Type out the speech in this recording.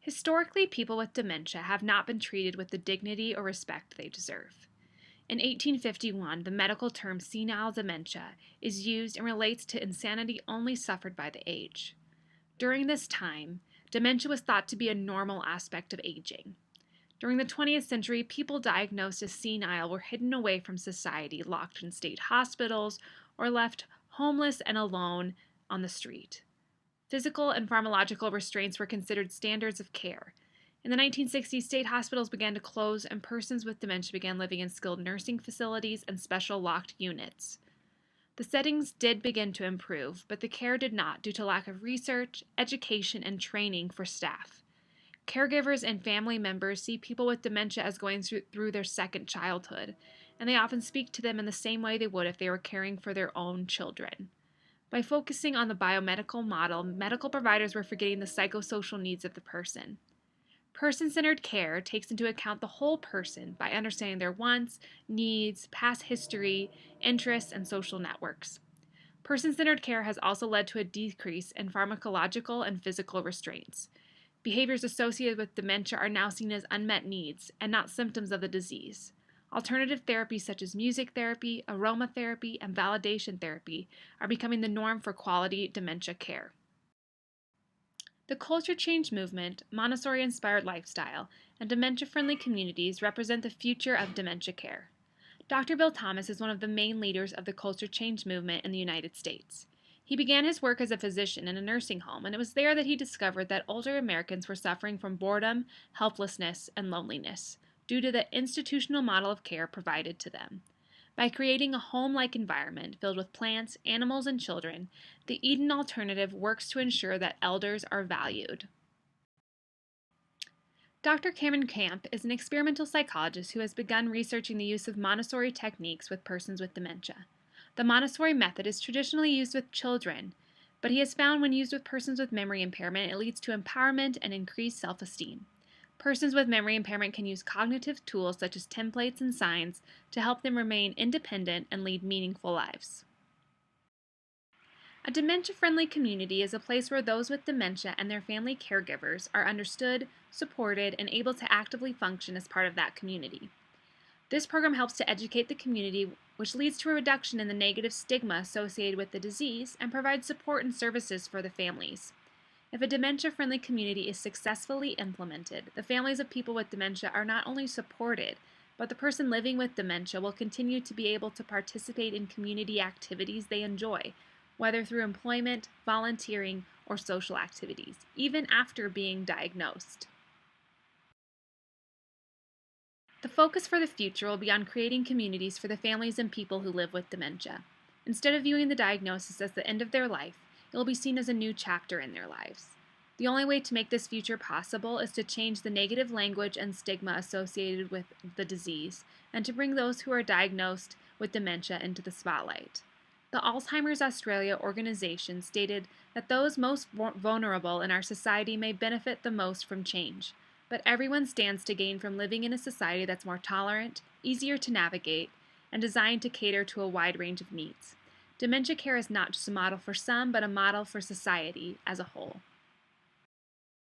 Historically, people with dementia have not been treated with the dignity or respect they deserve. In 1851, the medical term senile dementia is used and relates to insanity only suffered by the age. During this time, dementia was thought to be a normal aspect of aging. During the 20th century, people diagnosed as senile were hidden away from society, locked in state hospitals, or left homeless and alone on the street. Physical and pharmacological restraints were considered standards of care. In the 1960s, state hospitals began to close, and persons with dementia began living in skilled nursing facilities and special locked units. The settings did begin to improve, but the care did not due to lack of research, education, and training for staff. Caregivers and family members see people with dementia as going through their second childhood, and they often speak to them in the same way they would if they were caring for their own children. By focusing on the biomedical model, medical providers were forgetting the psychosocial needs of the person. Person-centered care takes into account the whole person by understanding their wants, needs, past history, interests, and social networks. Person-centered care has also led to a decrease in pharmacological and physical restraints. Behaviors associated with dementia are now seen as unmet needs and not symptoms of the disease. Alternative therapies such as music therapy, aromatherapy, and validation therapy are becoming the norm for quality dementia care. The culture change movement, Montessori-inspired lifestyle, and dementia-friendly communities represent the future of dementia care. Dr. Bill Thomas is one of the main leaders of the culture change movement in the United States. He began his work as a physician in a nursing home, and it was there that he discovered that older Americans were suffering from boredom, helplessness, and loneliness due to the institutional model of care provided to them. By creating a home-like environment filled with plants, animals, and children, the Eden Alternative works to ensure that elders are valued. Dr. Cameron Camp is an experimental psychologist who has begun researching the use of Montessori techniques with persons with dementia. The Montessori method is traditionally used with children, but he has found when used with persons with memory impairment, it leads to empowerment and increased self-esteem. Persons with memory impairment can use cognitive tools such as templates and signs to help them remain independent and lead meaningful lives. A dementia-friendly community is a place where those with dementia and their family caregivers are understood, supported, and able to actively function as part of that community. This program helps to educate the community, which leads to a reduction in the negative stigma associated with the disease and provides support and services for the families. If a dementia-friendly community is successfully implemented, the families of people with dementia are not only supported, but the person living with dementia will continue to be able to participate in community activities they enjoy, whether through employment, volunteering, or social activities, even after being diagnosed. The focus for the future will be on creating communities for the families and people who live with dementia. Instead of viewing the diagnosis as the end of their life, it will be seen as a new chapter in their lives. The only way to make this future possible is to change the negative language and stigma associated with the disease, and to bring those who are diagnosed with dementia into the spotlight. The Alzheimer's Australia organization stated that those most vulnerable in our society may benefit the most from change, but everyone stands to gain from living in a society that's more tolerant, easier to navigate, and designed to cater to a wide range of needs. Dementia care is not just a model for some, but a model for society as a whole.